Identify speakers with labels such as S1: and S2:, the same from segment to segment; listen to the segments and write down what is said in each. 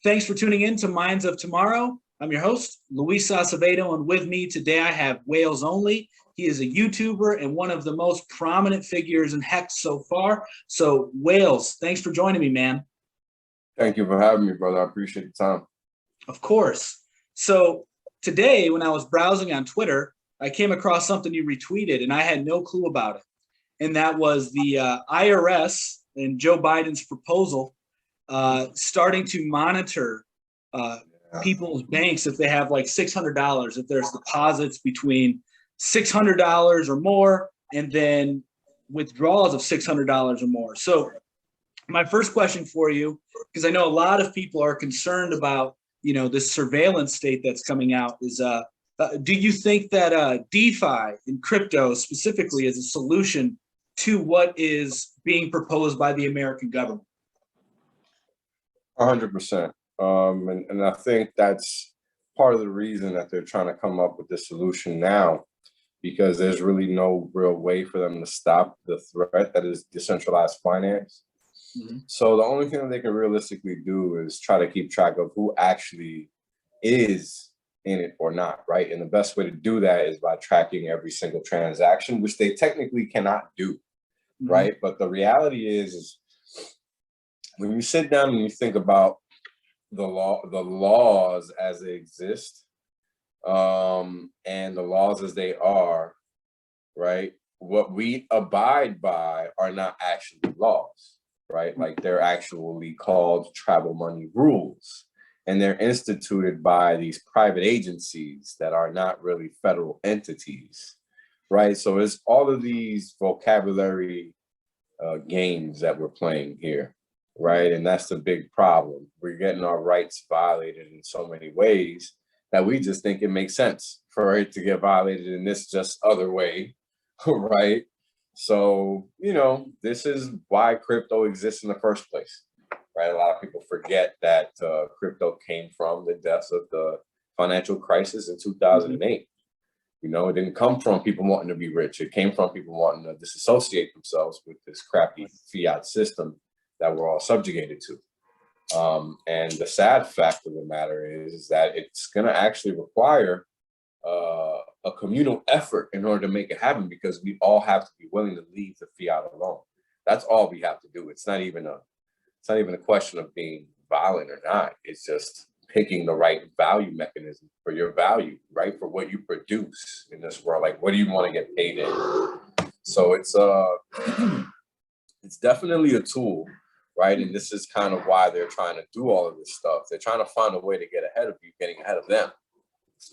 S1: Thanks for tuning in to Minds of Tomorrow. I'm your host, Luis Acevedo, and with me today I have Wales Only. He is a YouTuber and one of the most prominent figures in Hex so far. So, Wales, thanks for joining me, man.
S2: Thank you for having me, brother. I appreciate the time.
S1: Of course. So, today when I was browsing on Twitter, I came across something you retweeted, and I had no clue about it. And that was the IRS and Joe Biden's proposal starting to monitor people's banks if they have like $600, if there's deposits between $600 or more, and then withdrawals of $600 or more. So my first question for you, because I know a lot of people are concerned about, this surveillance state that's coming out, is do you think that DeFi and crypto specifically is a solution to what is being proposed by the American government?
S2: 100%. And I think that's part of the reason that they're trying to come up with this solution now, because there's really no real way for them to stop the threat that is decentralized finance. Mm-hmm. So the only thing that they can realistically do is try to keep track of who actually is in it or not, right? And the best way to do that is by tracking every single transaction, which they technically cannot do, mm-hmm. right? But the reality is when you sit down and you think about the laws as they exist, and the laws as they are, right? What we abide by are not actually laws, right? Like they're actually called travel money rules, and they're instituted by these private agencies that are not really federal entities, right? So it's all of these vocabulary games that we're playing here. Right. And that's the big problem. We're getting our rights violated in so many ways that we just think it makes sense for it to get violated in this just other way. Right. So, this is why crypto exists in the first place. Right. A lot of people forget that crypto came from the depths of the financial crisis in 2008. Mm-hmm. It didn't come from people wanting to be rich. It came from people wanting to disassociate themselves with this crappy fiat system that we're all subjugated to. And the sad fact of the matter is that it's going to actually require a communal effort in order to make it happen, because we all have to be willing to leave the fiat alone. That's all we have to do. It's not even a question of being violent or not. It's just picking the right value mechanism for your value, right? For what you produce in this world. Like, what do you want to get paid in? So it's definitely a tool. Right. And this is kind of why they're trying to do all of this stuff. They're trying to find a way to get ahead of you, getting ahead of them.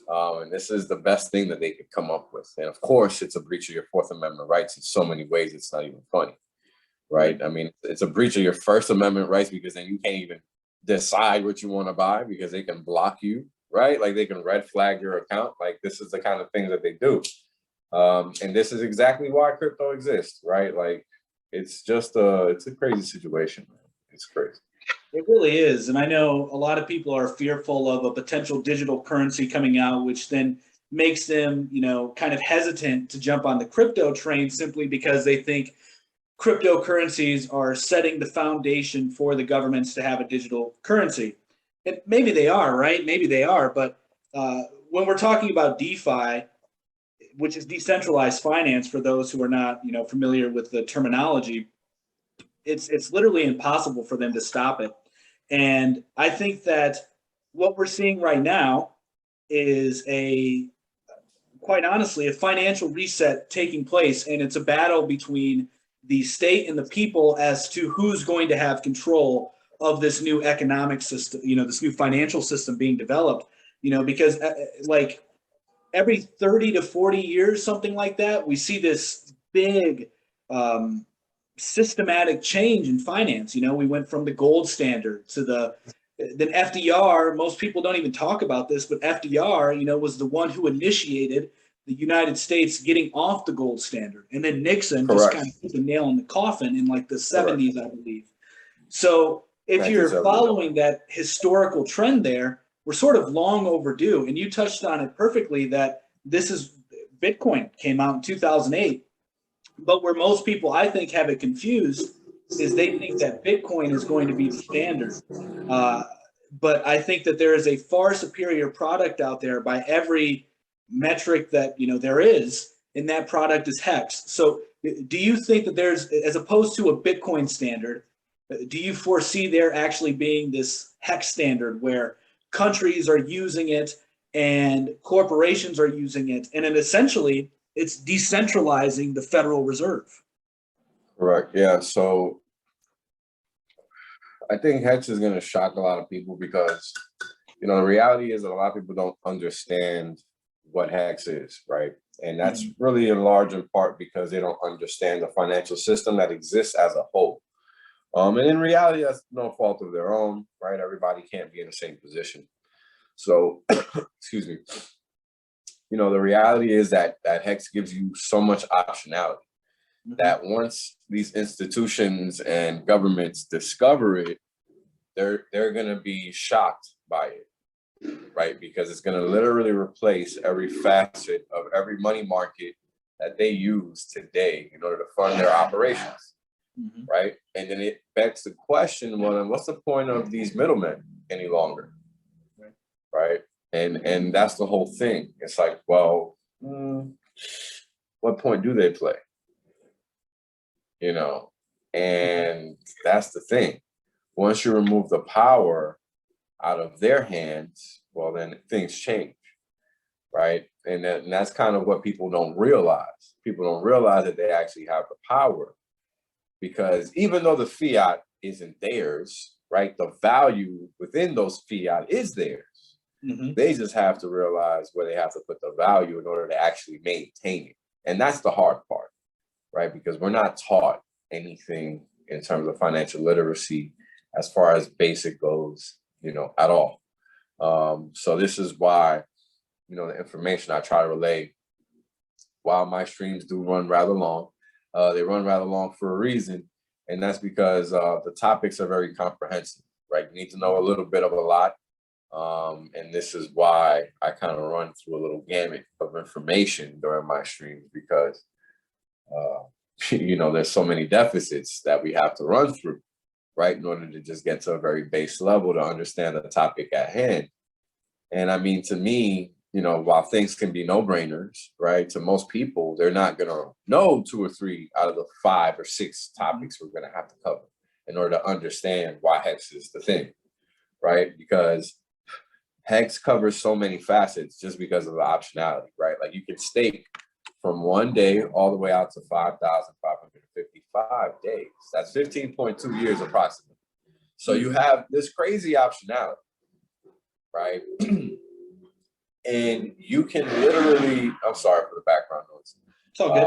S2: And this is the best thing that they could come up with. And of course, it's a breach of your Fourth Amendment rights in so many ways. It's not even funny. Right. I mean, it's a breach of your First Amendment rights, because then you can't even decide what you want to buy, because they can block you. Right. Like they can red flag your account. Like this is the kind of things that they do. And this is exactly why crypto exists. Right. Like, it's a crazy situation, man. It's crazy.
S1: It really is. And I know a lot of people are fearful of a potential digital currency coming out, which then makes them, kind of hesitant to jump on the crypto train, simply because they think cryptocurrencies are setting the foundation for the governments to have a digital currency. And maybe they are, right? Maybe they are. But when we're talking about DeFi, which is decentralized finance, for those who are not, familiar with the terminology, it's literally impossible for them to stop it. And I think that what we're seeing right now is quite honestly, a financial reset taking place, and it's a battle between the state and the people as to who's going to have control of this new economic system, this new financial system being developed, because every 30 to 40 years, something like that, we see this big systematic change in finance. We went from the gold standard to then FDR. Most people don't even talk about this, but FDR, was the one who initiated the United States getting off the gold standard. And then Nixon just kind of put the nail in the coffin in like the 70s, I believe. So if you're following that historical trend there, we're sort of long overdue. And you touched on it perfectly, that Bitcoin came out in 2008. But where most people, I think, have it confused is they think that Bitcoin is going to be the standard. but I think that there is a far superior product out there by every metric that there is, and that product is Hex. So do you think that there's, as opposed to a Bitcoin standard, do you foresee there actually being this Hex standard where countries are using it and corporations are using it, and then essentially it's decentralizing the Federal Reserve?
S2: Correct. Yeah. So I think Hex is going to shock a lot of people because, the reality is that a lot of people don't understand what Hex is, right? And that's really in large in part because they don't understand the financial system that exists as a whole. And in reality, that's no fault of their own, right? Everybody can't be in the same position. So, excuse me. The reality is that Hex gives you so much optionality that once these institutions and governments discover it, they're going to be shocked by it, right? Because it's going to literally replace every facet of every money market that they use today in order to fund their operations, right? And then it begs the question, well, then what's the point of these middlemen any longer, right? And that's the whole thing. It's like, well, what point do they play? And that's the thing. Once you remove the power out of their hands, well, then things change, right? And that's kind of what people don't realize. People don't realize that they actually have the power, because even though the fiat isn't theirs, right, the value within those fiat is theirs. They just have to realize where they have to put the value in order to actually maintain it. And that's the hard part, right? Because we're not taught anything in terms of financial literacy as far as basic goes, at all. So this is why, the information I try to relay, while my streams do run rather long, they run rather long for a reason. And that's because the topics are very comprehensive, right? You need to know a little bit of a lot. And this is why I kind of run through a little gamut of information during my streams, because, there's so many deficits that we have to run through, right, in order to just get to a very base level to understand the topic at hand. And I mean, to me, while things can be no-brainers, right, to most people, they're not going to know 2 or 3 out of the 5 or 6 topics we're going to have to cover in order to understand why Hex is the thing, right? Because Hex covers so many facets just because of the optionality, right? Like you can stake from 1 day all the way out to 5,555 days. That's 15.2 years approximately. So you have this crazy optionality, right? And you can literally, I'm sorry for the background noise.
S1: It's all good.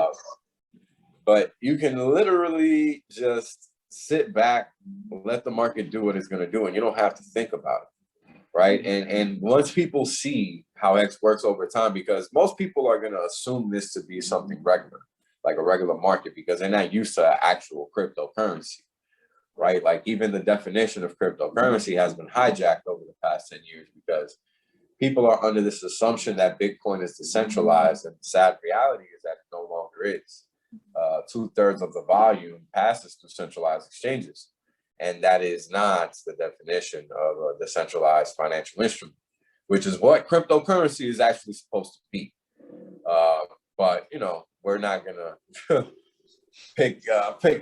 S2: But you can literally just sit back, let the market do what it's going to do, and you don't have to think about it. Right. And once people see how Hex works over time, because most people are going to assume this to be something regular, like a regular market, because they're not used to actual cryptocurrency. Right. Like even the definition of cryptocurrency has been hijacked over the past 10 years because people are under this assumption that Bitcoin is decentralized. And the sad reality is that it no longer is. 2/3 of the volume passes through centralized exchanges. And that is not the definition of a decentralized financial instrument, which is what cryptocurrency is actually supposed to be. But, we're not going to pick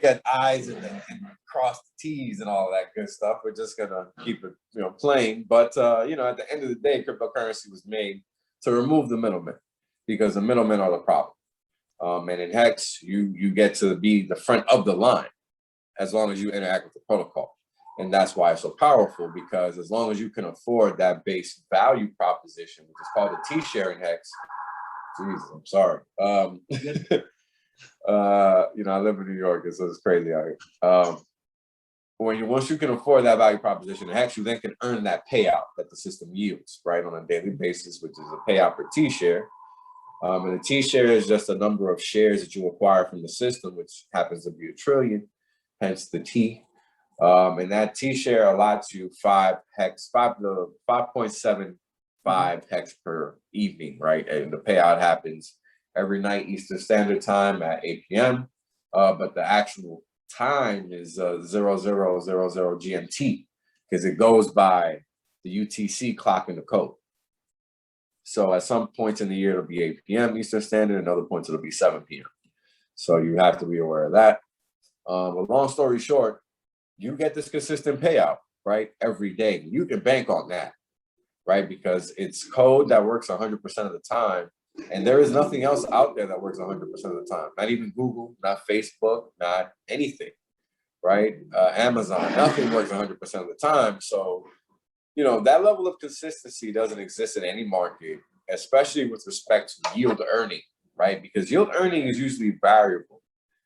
S2: at I's and cross the T's and all that good stuff. We're just going to keep it, plain. But, at the end of the day, cryptocurrency was made to remove the middlemen, because the middlemen are the problem. And in Hex, you get to be the front of the line as long as you interact with the protocol. And that's why it's so powerful, because as long as you can afford that base value proposition, which is called a T-share in Hex. Jesus, I'm sorry. I live in New York, so it's crazy out here. Once you can afford that value proposition in Hex, you then can earn that payout that the system yields, right, on a daily basis, which is a payout per T-share. And the T-share is just a number of shares that you acquire from the system, which happens to be 1 trillion. Hence the T. And that T-share allots you 5.75 Hex per evening, right? And the payout happens every night Eastern Standard Time at 8 p.m. But the actual time is 0000 GMT, because it goes by the UTC clock in the code. So at some points in the year, it'll be 8 p.m. Eastern Standard, and other points it'll be 7 p.m. So you have to be aware of that. But long story short, you get this consistent payout, right? Every day. You can bank on that, right? Because it's code that works 100% of the time. And there is nothing else out there that works 100% of the time. Not even Google, not Facebook, not anything, right? Amazon, nothing works 100% of the time. So, you know, that level of consistency doesn't exist in any market, especially with respect to yield earning, right? Because yield earning is usually variable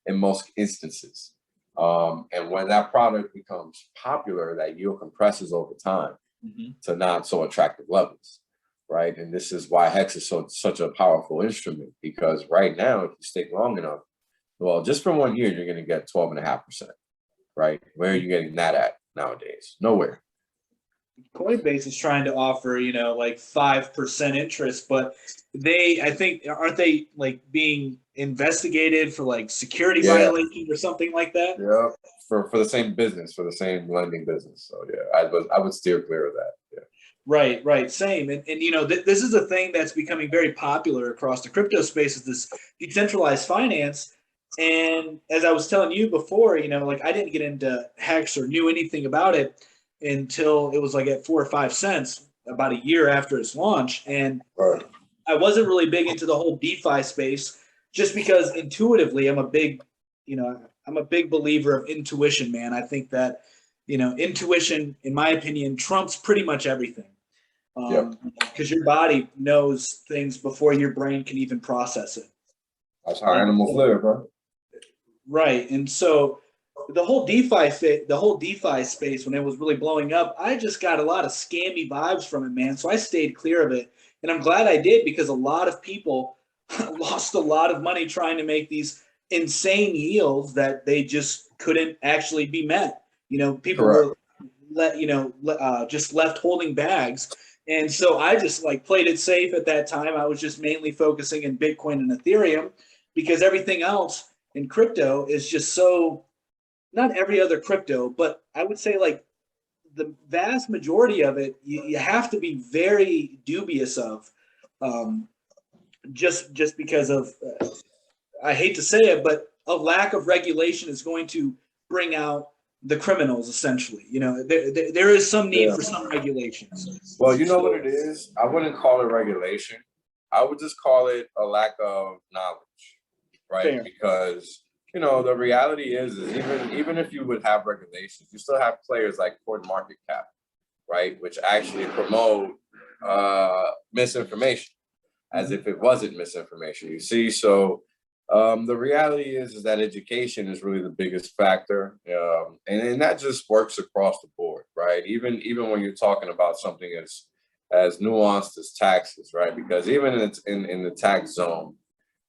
S2: in most instances. And when that product becomes popular, that yield compresses over time to not so attractive levels, right? And this is why Hex is such a powerful instrument, because right now, if you stick long enough, well, just from 1 year, you're going to get 12.5%, right? Where are you getting that at nowadays? Nowhere.
S1: Coinbase is trying to offer, you know, like 5% interest, but they, I think, aren't they like being investigated for like security violation or something like that?
S2: Yeah, for the same business, for the same lending business. So yeah, I would steer clear of that. Yeah.
S1: Right, same. And you know, this is a thing that's becoming very popular across the crypto space, is this decentralized finance. And as I was telling you before, you know, like I didn't get into Hex or knew anything about it until it was like at 4 or 5 cents about a year after its launch. And I wasn't really big into the whole DeFi space just because intuitively I'm a big believer of intuition, man. I think that, you know, intuition, in my opinion, trumps pretty much everything. Because your body knows things before your brain can even process it.
S2: That's how animals live, bro.
S1: Right. And so the whole DeFi space, when it was really blowing up, I just got a lot of scammy vibes from it, man. So I stayed clear of it. And I'm glad I did, because a lot of people lost a lot of money trying to make these insane yields that they just couldn't actually be met. You know, people were just left holding bags. And so I just like played it safe at that time. I was just mainly focusing in Bitcoin and Ethereum, because everything else in crypto is just so, not every other crypto, but I would say like the vast majority of it, you have to be very dubious of, just because of, I hate to say it, but a lack of regulation is going to bring out the criminals, essentially. You know, there is some need for some regulations.
S2: Well, you know what it is? I wouldn't call it regulation. I would just call it a lack of knowledge, right?
S1: Fair.
S2: Because, you know, the reality is even if you would have regulations, you still have players like CoinMarketCap, right? Which actually promote misinformation as if it wasn't misinformation, you see? So the reality is that education is really the biggest factor. And that just works across the board, right? Even when you're talking about something as nuanced as taxes, right? Because even in the tax zone,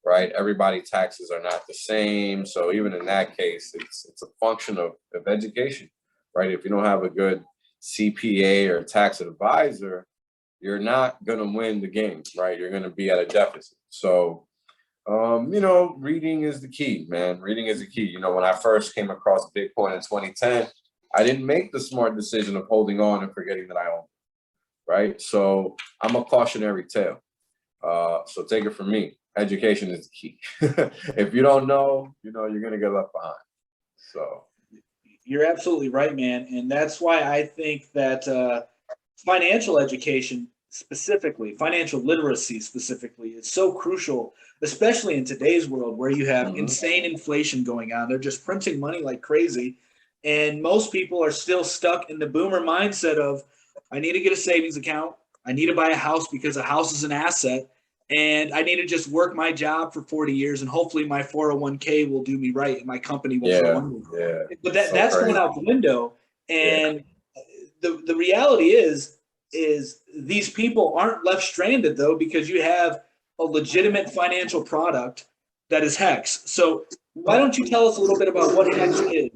S2: right, everybody's taxes are not the same. So even in that case, it's a function of education, right? If you don't have a good CPA or tax advisor, you're not going to win the game, right? You're going to be at a deficit. So, you know, reading is the key, man. Reading is the key. You know, when I first came across Bitcoin in 2010, I didn't make the smart decision of holding on and forgetting that I own it, right? So I'm a cautionary tale. So take it from me. Education is the key. If you don't know, you know, you're going to get left behind. So
S1: you're absolutely right, man. And that's why I think that financial education specifically, financial literacy specifically, is so crucial, especially in today's world where you have insane inflation going on. They're just printing money like crazy. And most people are still stuck in the boomer mindset of, I need to get a savings account. I need to buy a house because a house is an asset. And I need to just work my job for 40 years, and hopefully my 401k will do me right and my company will throw me. But that's going out the window. And the reality is these people aren't left stranded, though, because you have a legitimate financial product that is Hex. So why don't you tell us a little bit about what Hex is?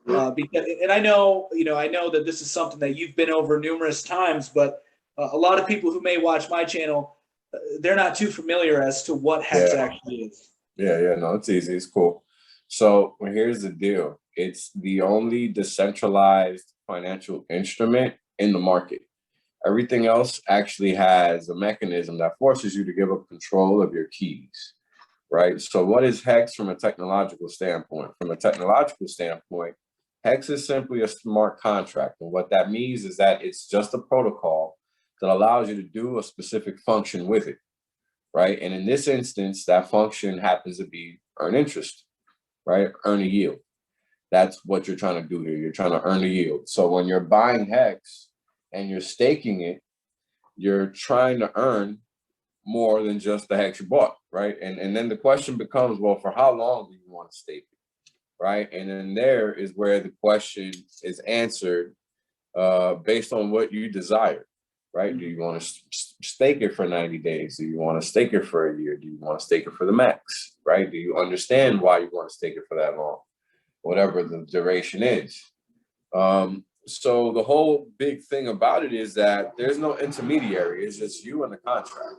S1: Because, and I know that this is something that you've been over numerous times, but a lot of people who may watch my channel, they're not too familiar as to what Hex actually is.
S2: No, it's easy. It's cool. So here's the deal. It's the only decentralized financial instrument in the market. Everything else actually has a mechanism that forces you to give up control of your keys, right? So what is Hex from a technological standpoint? From a technological standpoint, Hex is simply a smart contract. And what that means is that it's just a protocol that allows you to do a specific function with it, right? And in this instance, that function happens to be earn interest, right? Earn a yield. That's what you're trying to do here. You're trying to earn a yield. So when you're buying Hex and you're staking it, you're trying to earn more than just the Hex you bought, right? And then the question becomes, well, for how long do you want to stake it, right? And then there is where the question is answered based on what you desire, right? Do you want to stake it for 90 days? Do you want to stake it for a year? Do you want to stake it for the max, right? Do you understand why you want to stake it for that long? Whatever the duration is. So the whole big thing about it is that there's no intermediary. It's just you and the contract,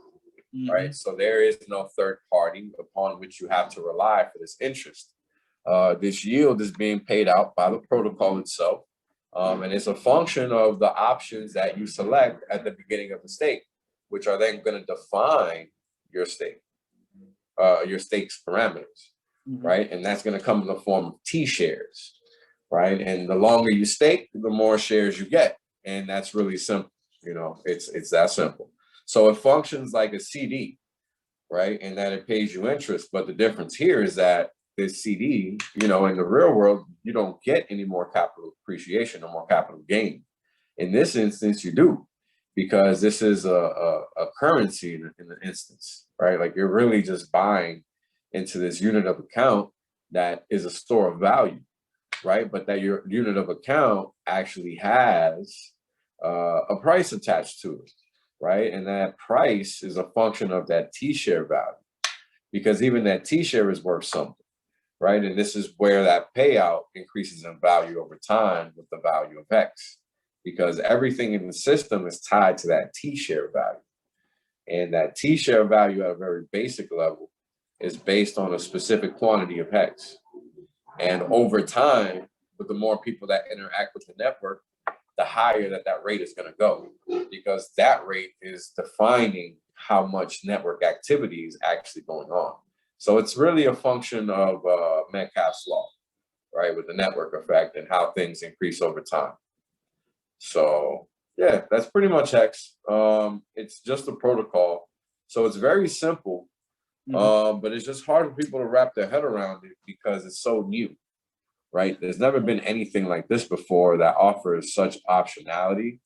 S2: right? So there is no third party upon which you have to rely for this interest. This yield is being paid out by the protocol itself. And it's a function of the options that you select at the beginning of the stake, which are then going to define your stake, your stake's parameters, right? And that's going to come in the form of T shares, right? And the longer you stake, the more shares you get. And that's really simple. You know, it's that simple. So it functions like a CD, right? And that it pays you interest. But the difference here is that this CD, you know, in the real world, you don't get any more capital appreciation or more capital gain. In this instance, you do, because this is a currency in an instance, right? Like you're really just buying into this unit of account that is a store of value, right? But that your unit of account actually has a price attached to it, right? And that price is a function of that T-share value, because even that T-share is worth something, right? And this is where that payout increases in value over time with the value of Hex, because everything in the system is tied to that T-share value. And that T-share value at a very basic level is based on a specific quantity of Hex. And over time, with the more people that interact with the network, the higher that rate is going to go, because that rate is defining how much network activity is actually going on. So it's really a function of Metcalfe's law, right, with the network effect and how things increase over time. So yeah, that's pretty much Hex. It's just a protocol. So it's very simple, but it's just hard for people to wrap their head around it because it's so new, right? There's never been anything like this before that offers such optionality,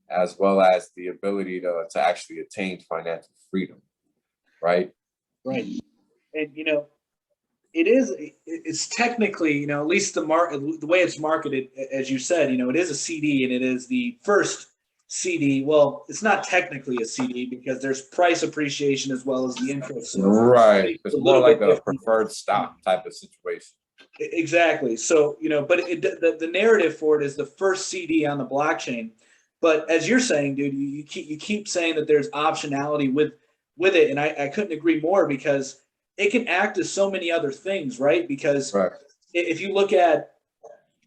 S2: as well as the ability to actually attain financial freedom, right?
S1: Right. And, you know, it's technically, you know, at least the way it's marketed, as you said, you know, it is a CD and it is the first CD. Well, it's not technically a CD because there's price appreciation as well as the interest. So
S2: right. It's more like a preferred stock type of situation.
S1: Exactly. So, you know, but the narrative for it is the first CD on the blockchain. But as you're saying, dude, you keep saying that there's optionality with it. And I couldn't agree more, because it can act as so many other things, right? Because if you look at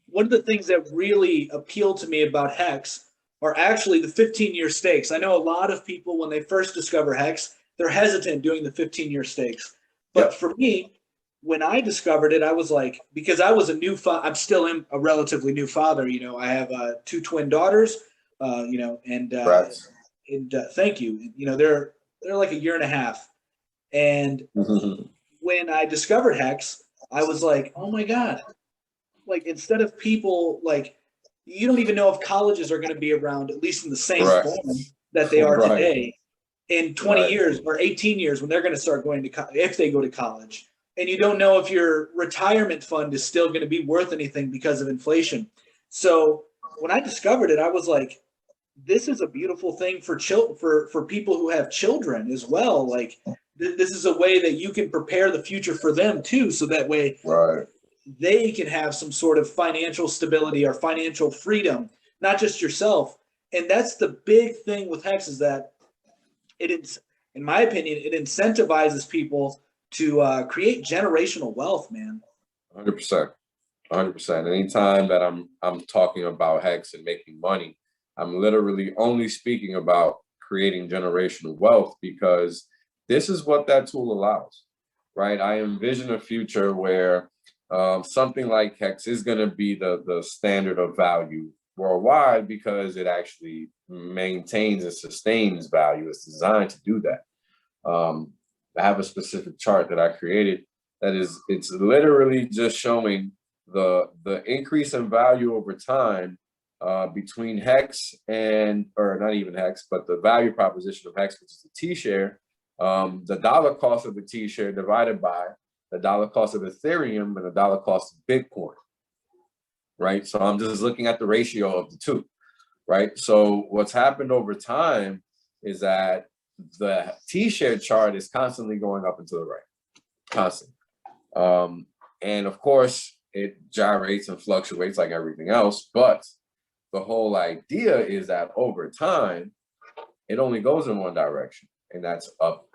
S1: one of the things that really appealed to me about Hex are actually the 15-year stakes. I know a lot of people, when they first discover Hex, they're hesitant doing the 15-year stakes. But for me, when I discovered it, I was like, because I was a new father, I'm still a relatively new father. You know, I have 2 twin daughters, you know, and thank you. You know, they're like a year and a half. And when I discovered Hex, I was like, oh my God, like instead of people like, you don't even know if colleges are going to be around, at least in the same form that they are today, in 20 years or 18 years when they're going to start going to if they go to college. And you don't know if your retirement fund is still going to be worth anything because of inflation. So when I discovered it, I was like, this is a beautiful thing for people who have children as well. Like this is a way that you can prepare the future for them too. So that way they can have some sort of financial stability or financial freedom, not just yourself. And that's the big thing with Hex, is that it's, in my opinion, it incentivizes people to create generational wealth, man.
S2: 100%. 100%. Anytime that I'm talking about Hex and making money, I'm literally only speaking about creating generational wealth because this is what that tool allows, right? I envision a future where something like Hex is going to be the standard of value worldwide because it actually maintains and sustains value. It's designed to do that. I have a specific chart that I created that is, it's literally just showing the increase in value over time between Hex and, or not even Hex, but the value proposition of Hex, which is the T-share, the dollar cost of the T-share divided by the dollar cost of Ethereum and the dollar cost of Bitcoin, right? So I'm just looking at the ratio of the two, right? So what's happened over time is that the T-share chart is constantly going up and to the right, constantly. And of course, it gyrates and fluctuates like everything else, but the whole idea is that over time, it only goes in one direction, and that's up,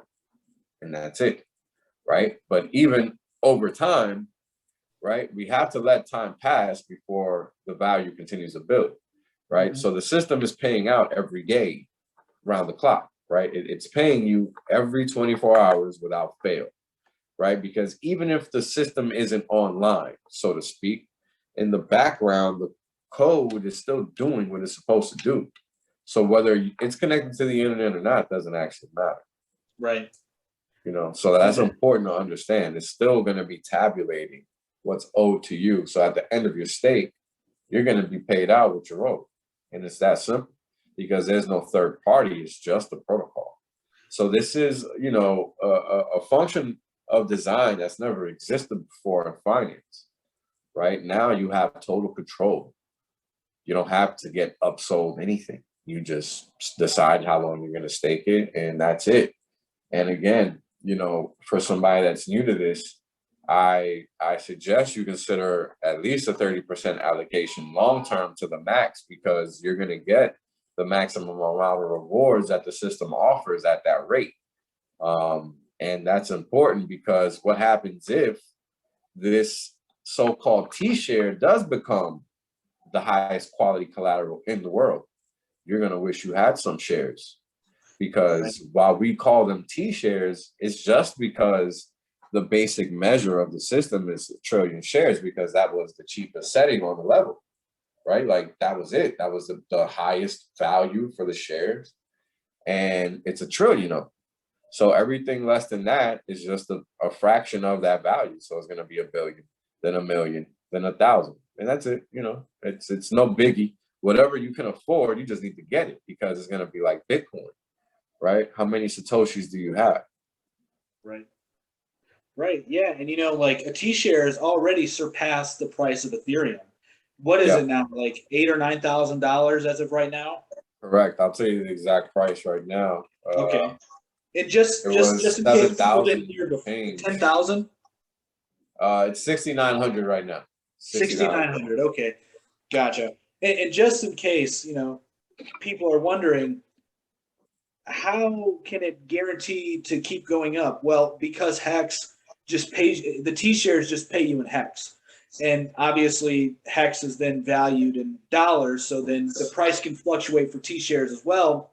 S2: and that's it, right? But even over time, right, we have to let time pass before the value continues to build, right? So the system is paying out every day around the clock, right? It's paying you every 24 hours without fail, right? Because even if the system isn't online, so to speak, in the background, the code is still doing what it's supposed to do. So whether it's connected to the internet or not doesn't actually matter.
S1: Right.
S2: You know, so that's important to understand. It's still going to be tabulating what's owed to you. So at the end of your stake, you're going to be paid out what you're owed. And it's that simple because there's no third party. It's just a protocol. So this is, you know, a function of design that's never existed before in finance, right? Now you have total control. You don't have to get upsold anything. You just decide how long you're going to stake it, and that's it. And again, you know, for somebody that's new to this, I suggest you consider at least a 30% allocation long-term to the max because you're going to get the maximum amount of rewards that the system offers at that rate. And that's important because what happens if this so-called T-share does become the highest quality collateral in the world? You're going to wish you had some shares. Because while we call them T-shares, it's just because the basic measure of the system is a trillion shares because that was the cheapest setting on the level, right? Like that was it. That was the highest value for the shares. And it's a trillion of them. So everything less than that is just a fraction of that value. So it's going to be a billion, then a million, then 1,000. And that's it. You know, it's no biggie. Whatever you can afford, you just need to get it because it's going to be like Bitcoin. Right? How many Satoshis do you have?
S1: Right. Right. Yeah. And you know, like a T-share has already surpassed the price of Ethereum. What is it now? Like $8,000 or $9,000 as of right now?
S2: Correct. I'll tell you the exact price right now.
S1: Okay. And just in case people didn't hear before, 10,000?
S2: It's 6,900 right now.
S1: 6,900. Okay. Gotcha. And just in case, you know, people are wondering, how can it guarantee to keep going up? Well, because Hex just pays, the T-shares just pay you in Hex. And obviously Hex is then valued in dollars. So then the price can fluctuate for T-shares as well.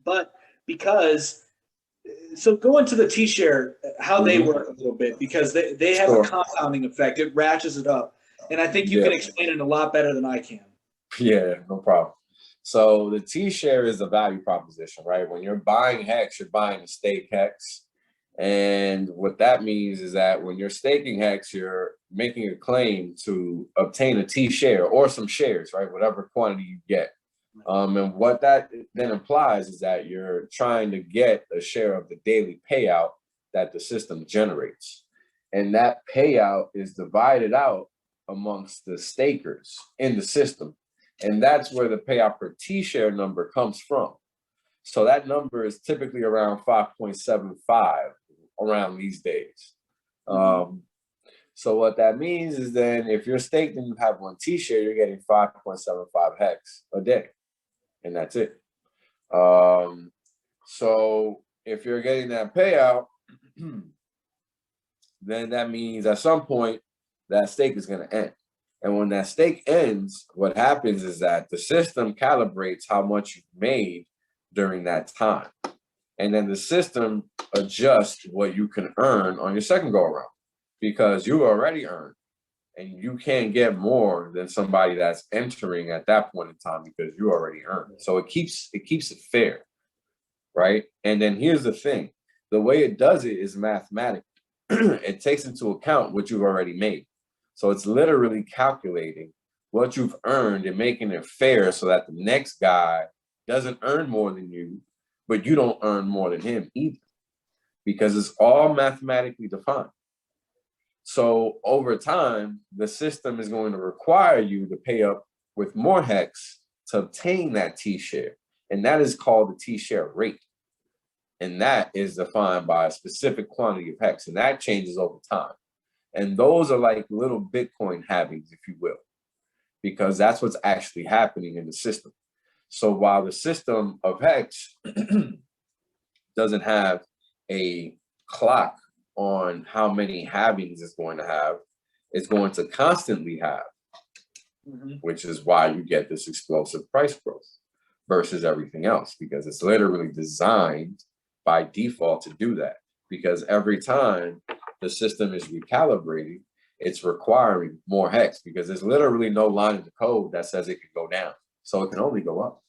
S1: But because, so go into the T-share, how they work a little bit, because they have a compounding effect. It ratchets it up. And I think you can explain it a lot better than I can.
S2: Yeah, no problem. So the T-share is a value proposition, right? When you're buying Hex, you're buying a stake Hex. And what that means is that when you're staking Hex, you're making a claim to obtain a T-share or some shares, right? Whatever quantity you get. And what that then implies is that you're trying to get a share of the daily payout that the system generates. And that payout is divided out amongst the stakers in the system. And that's where the payout per T-share number comes from. So that number is typically around 5.75 around these days. So what that means is then if you're staked and you have one T-share, you're getting 5.75 Hex a day. And that's it. So if you're getting that payout, then that means at some point that stake is going to end. And when that stake ends, what happens is that the system calibrates how much you've made during that time. And then the system adjusts what you can earn on your second go around, because you already earned and you can't get more than somebody that's entering at that point in time because you already earned. So it keeps it fair, right? And then here's the thing. The way it does it is mathematical. It takes into account what you've already made. So it's literally calculating what you've earned and making it fair so that the next guy doesn't earn more than you, but you don't earn more than him either, because it's all mathematically defined. So over time, the system is going to require you to pay up with more hex to obtain that T-share. And that is called the T-share rate. And that is defined by a specific quantity of hex. And that changes over time. And those are like little Bitcoin halvings, if you will, because that's what's actually happening in the system. So while the system of hex doesn't have a clock on how many halvings it's going to have, it's going to constantly have, which is why you get this explosive price growth versus everything else, because it's literally designed by default to do that. Because every time the system is recalibrating, it's requiring more hex, because there's literally no line in the code that says it can go down. So it can only go up.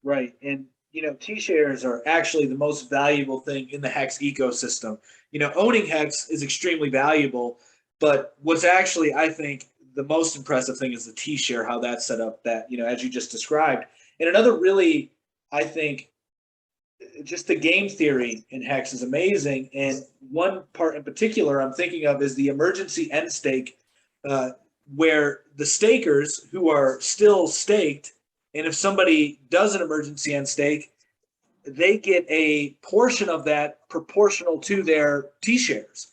S1: Right. And, you know, T-shares are actually the most valuable thing in the Hex ecosystem. You know, owning Hex is extremely valuable, but what's actually, I think, the most impressive thing is the T-share, how that's set up, that, you know, as you just described. And another really, I think, just the game theory in Hex is amazing. And one part in particular I'm thinking of is the emergency end stake, where the stakers who are still staked, and if somebody does an emergency end stake, they get a portion of that proportional to their T-shares.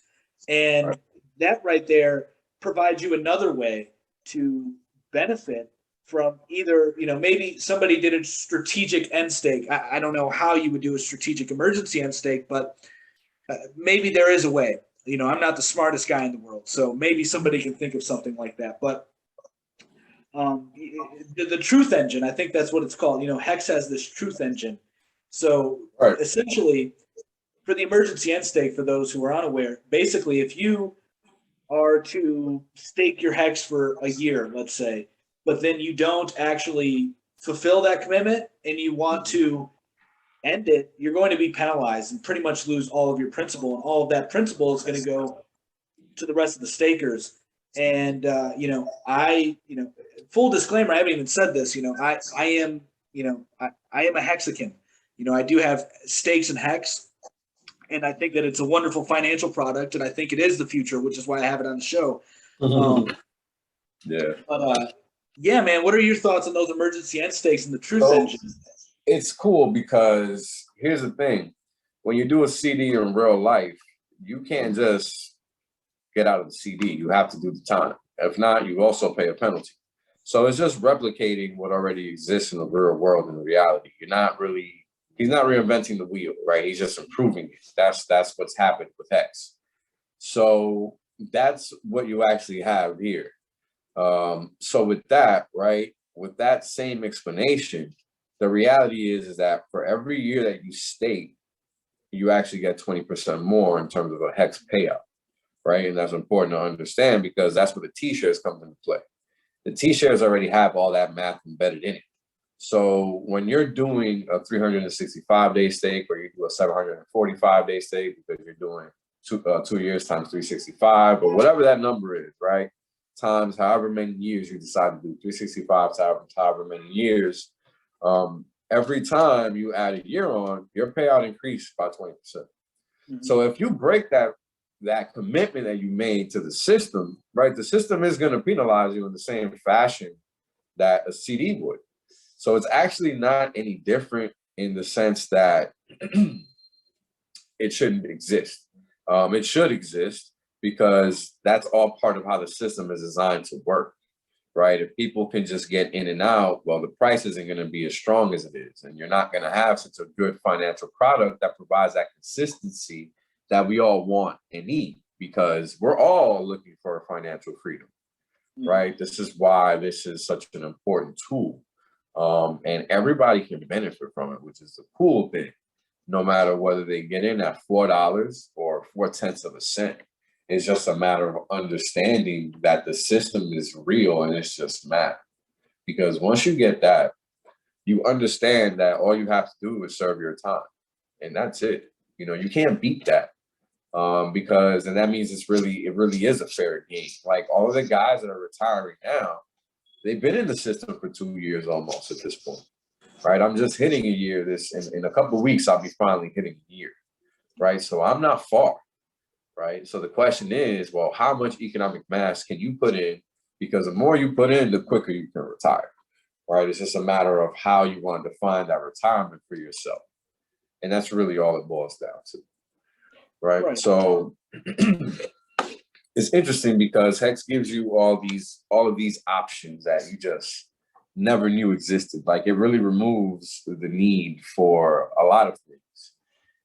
S1: And that right there provides you another way to benefit from either, you know, maybe somebody did a strategic end stake. I don't know how you would do a strategic emergency end stake, but maybe there is a way. You know, I'm not the smartest guy in the world, so maybe somebody can think of something like that. But the truth engine, I think that's what it's called. You know, Hex has this truth engine. So essentially, for the emergency end stake, for those who are unaware, basically, if you are to stake your Hex for a year, let's say, but then you don't actually fulfill that commitment and you want to end it, you're going to be penalized and pretty much lose all of your principal. And all of that principal is going to go to the rest of the stakers. And, you know, full disclaimer, I haven't even said this, you know, I am a Hexican. You know, I do have stakes in Hex, and I think that it's a wonderful financial product, and I think it is the future, which is why I have it on the show.
S2: Yeah.
S1: But, yeah, man, what are your thoughts on those emergency end stakes and the truth engine?
S2: It's cool because here's the thing. When you do a CD in real life, you can't just get out of the CD. You have to do the time. If not, you also pay a penalty. So it's just replicating what already exists in the real world, in the reality. He's not reinventing the wheel, right? He's just improving it. That's what's happened with Hex. So that's what you actually have here. So with that, right, with that same explanation, the reality is that for every year that you stake, you actually get 20% more in terms of a Hex payout, right? And that's important to understand because that's where the T-shares come into play. The T-shares already have all that math embedded in it. So when you're doing a 365-day stake or you do a 745-day stake because you're doing 2 years times 365 or whatever that number is, right? Times however many years you decide to do 365 times however many years, every time you add a year on, your payout increased by 20%. So if you break that commitment that you made to the system, right, the system is going to penalize you in the same fashion that a CD would. So it's actually not any different in the sense that it shouldn't exist. It should exist because that's all part of how the system is designed to work, right? If people can just get in and out, well, the price isn't going to be as strong as it is. And you're not going to have such a good financial product that provides that consistency that we all want and need, because we're all looking for financial freedom, right? This is why this is such an important tool. And everybody can benefit from it, which is the cool thing, no matter whether they get in at $4 or 4/10 of a cent. It's just a matter of understanding that the system is real and it's just math. Because once you get that, you understand that all you have to do is serve your time, and that's it. You know, you can't beat that, because, and that means it really is a fair game. Like all of the guys that are retiring now, they've been in the system for 2 years almost at this point, right? I'm just hitting a year. In a couple of weeks, I'll be finally hitting a year, right? So I'm not far, right? So the question is, well, how much economic mass can you put in? Because the more you put in, the quicker you can retire, right? It's just a matter of how you want to define that retirement for yourself. And that's really all it boils down to, right? So it's interesting because Hex gives you all of these options that you just never knew existed. Like it really removes the need for a lot of things.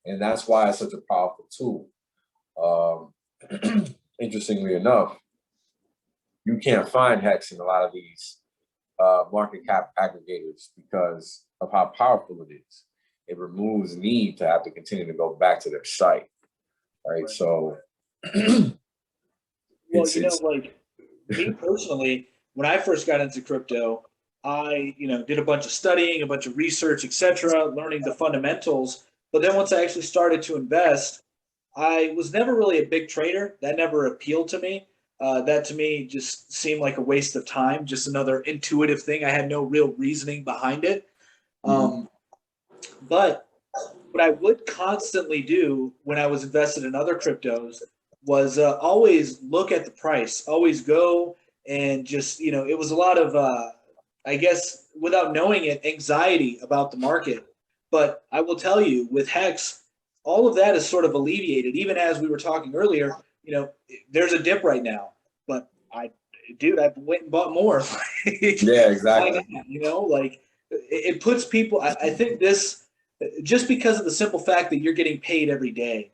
S2: And that's why it's such a powerful tool. Interestingly enough, you can't find Hex in a lot of these market cap aggregators because of how powerful it is. It removes need to have to continue to go back to their site, right? So,
S1: well, like me personally, when I first got into crypto, I, did a bunch of studying, a bunch of research, etc., learning the fundamentals. But then once I actually started to invest, I was never really a big trader. That never appealed to me. That to me just seemed like a waste of time, just another intuitive thing. I had no real reasoning behind it. But what I would constantly do when I was invested in other cryptos was always look at the price, always go and just, it was a lot of, I guess, without knowing it, anxiety about the market. But I will tell you, with Hex, all of that is sort of alleviated. Even as we were talking earlier, there's a dip right now, but I went and bought more.
S2: Yeah, exactly.
S1: Like it puts people, I think this, just because of the simple fact that you're getting paid every day,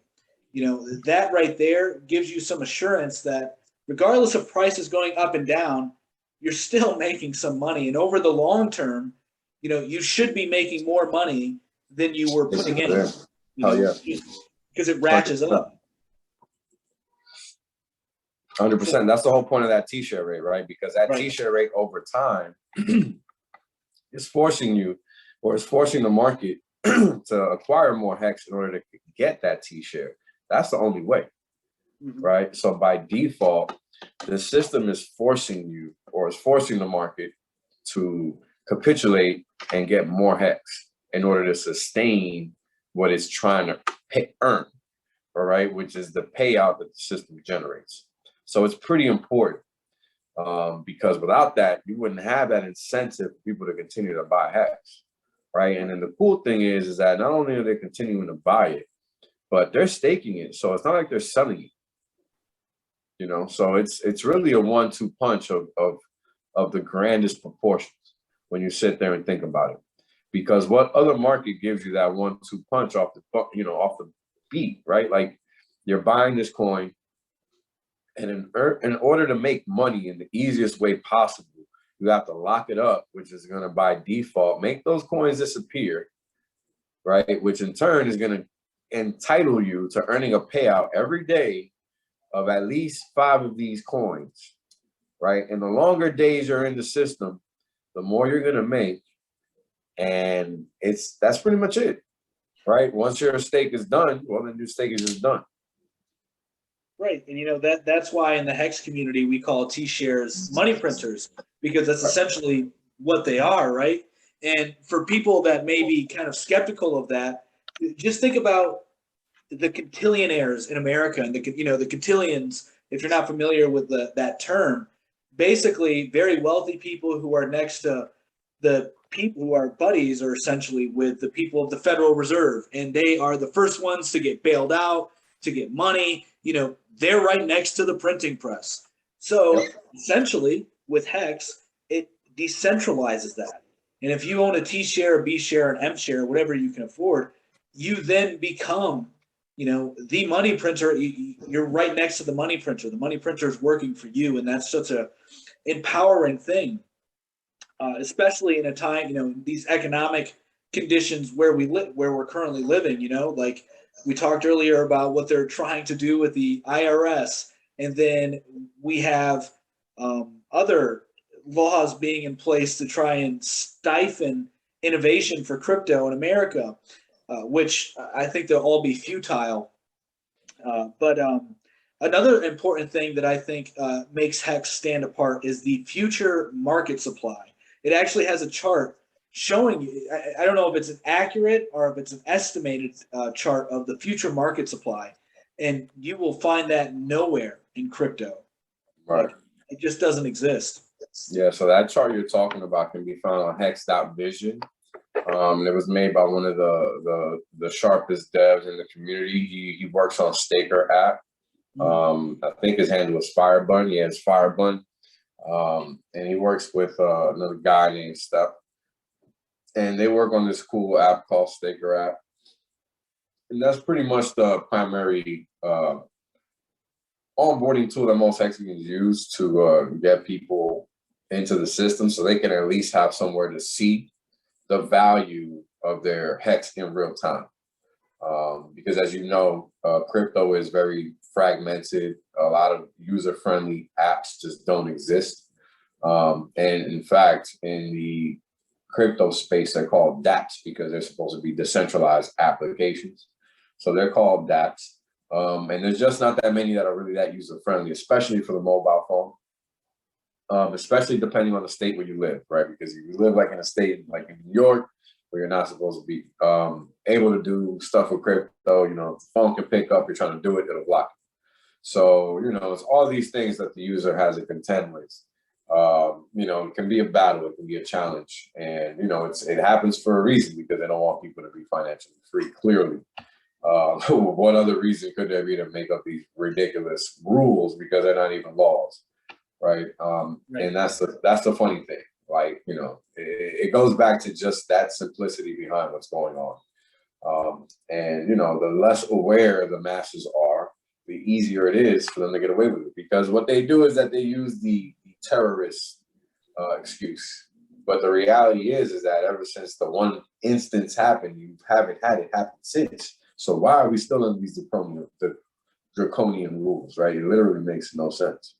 S1: that right there gives you some assurance that regardless of prices going up and down, you're still making some money. And over the long term, you should be making more money than you were putting in.
S2: Yeah.
S1: Because it ratchets up.
S2: 100%. That's the whole point of that T-share rate, right? Because that T-share rate over time is forcing you, or is forcing the market to acquire more Hex in order to get that T-share. That's the only way, right? So by default, the system is forcing you, or is forcing the market to capitulate and get more Hex in order to sustain what it's trying to earn, all right, which is the payout that the system generates. So it's pretty important, because without that, you wouldn't have that incentive for people to continue to buy Hex, right? And then the cool thing is that not only are they continuing to buy it, but they're staking it. So it's not like they're selling it, so it's really a 1-2 punch of the grandest proportions when you sit there and think about it. Because what other market gives you that 1-2 punch off the beat, right? Like you're buying this coin, and in order to make money in the easiest way possible, you have to lock it up, which is going to by default make those coins disappear, right? Which in turn is going to entitle you to earning a payout every day of at least 5 of these coins, right? And the longer days you're in the system, the more you're going to make. And that's pretty much it, right? Once your stake is done, well, then your stake is just done.
S1: Right. And that's why in the Hex community we call T-shares money printers, because that's essentially what they are, right? And for people that may be kind of skeptical of that, just think about the cantillionaires in America, and the cotillions, if you're not familiar with that term, basically very wealthy people who are next to the people who are buddies, are essentially with the people of the Federal Reserve, and they are the first ones to get bailed out, to get money. They're right next to the printing press. So essentially with Hex, it decentralizes that. And if you own a T share, a B share, an M share, whatever you can afford, you then become, the money printer. You're right next to the money printer. The money printer is working for you. And that's such a empowering thing, especially in a time, these economic conditions where we live, where we're currently living. Like we talked earlier about what they're trying to do with the IRS, and then we have other laws being in place to try and stifle innovation for crypto in America, which I think they'll all be futile. But another important thing that I think makes Hex stand apart is the future market supply. It actually has a chart showing you, I don't know if it's an accurate or if it's an estimated chart of the future market supply. And you will find that nowhere in crypto.
S2: Right.
S1: Like, it just doesn't exist.
S2: Yeah, so that chart you're talking about can be found on Hex.vision. It was made by one of the sharpest devs in the community. He works on Staker app. I think his handle is Firebun. Yeah, it's Firebun. And he works with another guy named Steph. And they work on this cool app called Staker app. And that's pretty much the primary onboarding tool that most Hexagons use to get people into the system so they can at least have somewhere to see the value of their Hex in real time. Because as you know, crypto is very fragmented. A lot of user-friendly apps just don't exist. And in fact, in the crypto space, they're called dApps because they're supposed to be decentralized applications. So they're called dApps. And there's just not that many that are really that user-friendly, especially for the mobile phone. Especially depending on the state where you live, right? Because if you live like in a state like in New York, where you're not supposed to be able to do stuff with crypto, the phone can pick up, you're trying to do it, it'll block you. So, it's all these things that the user has to contend with. It can be a battle, it can be a challenge. And, it happens for a reason because they don't want people to be financially free, clearly. What other reason could there be to make up these ridiculous rules because they're not even laws, right?
S1: Right.
S2: And that's the funny thing. Like, it goes back to just that simplicity behind what's going on. And, the less aware the masses are, the easier it is for them to get away with it. Because what they do is that they use the terrorist excuse. But the reality is that ever since the one instance happened, you haven't had it happen since. So why are we still under these draconian rules, right? It literally makes no sense.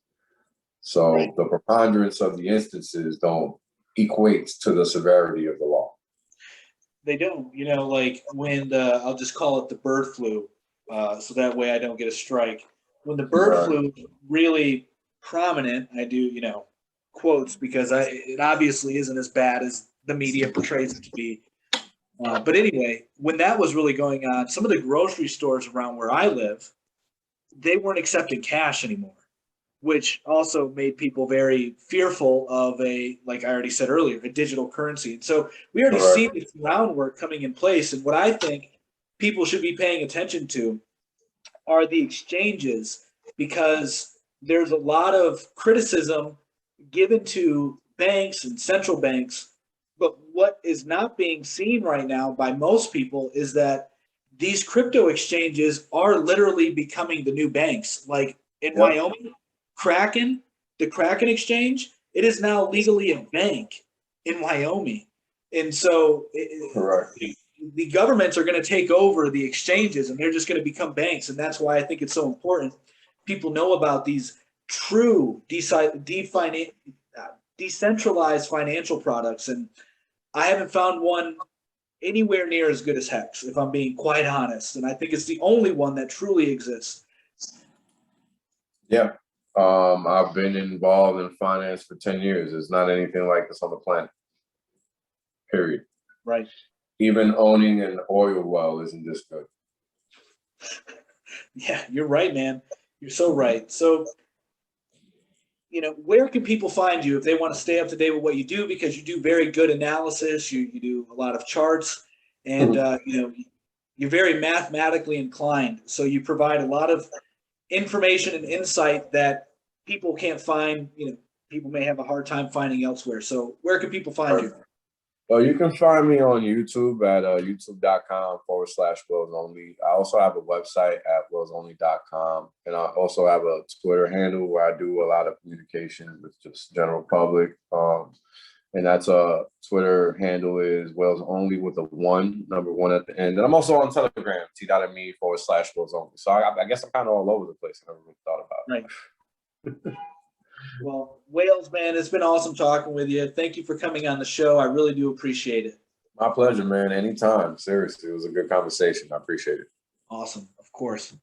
S2: So
S1: Right.
S2: The preponderance of the instances don't equate to the severity of the law.
S1: They don't, like when I'll just call it the bird flu, so that way I don't get a strike. When the bird flu was really prominent, I do, quotes because it obviously isn't as bad as the media portrays it to be. But anyway, when that was really going on, some of the grocery stores around where I live, they weren't accepting cash anymore, which also made people very fearful of like I already said earlier, a digital currency. And so we already see the groundwork coming in place. And what I think people should be paying attention to are the exchanges, because there's a lot of criticism given to banks and central banks. But what is not being seen right now by most people is that these crypto exchanges are literally becoming the new banks. Like in Wyoming, the Kraken exchange, it is now legally a bank in Wyoming. And so the governments are going to take over the exchanges and they're just going to become banks. And that's why I think it's so important people know about these true decentralized financial products. And I haven't found one anywhere near as good as Hex, if I'm being quite honest. And I think it's the only one that truly exists.
S2: Yeah. I've been involved in finance for 10 years. There's not anything like this on the planet. Period.
S1: Right.
S2: Even owning an oil well isn't this good.
S1: Yeah, you're right, man. You're so right. So, where can people find you if they want to stay up to date with what you do? Because you do very good analysis. You do a lot of charts, and you're very mathematically inclined. So you provide a lot of information and insight that people can't find. People may have a hard time finding elsewhere. So where can people find you?
S2: You can find me on YouTube at youtube.com/Wills Only. I also have a website at willsonly.com. And I also have a Twitter handle where I do a lot of communication with just general public. And that's Twitter handle is Wills Only with a number one at the end. And I'm also on Telegram, t.me/Wills Only. So I guess I'm kind of all over the place. I never really thought about it.
S1: Right. Well, Wales, man, it's been awesome talking with you. Thank you for coming on the show. I really do appreciate it.
S2: My pleasure, man. Anytime. Seriously, it was a good conversation. I appreciate it.
S1: Awesome. Of course.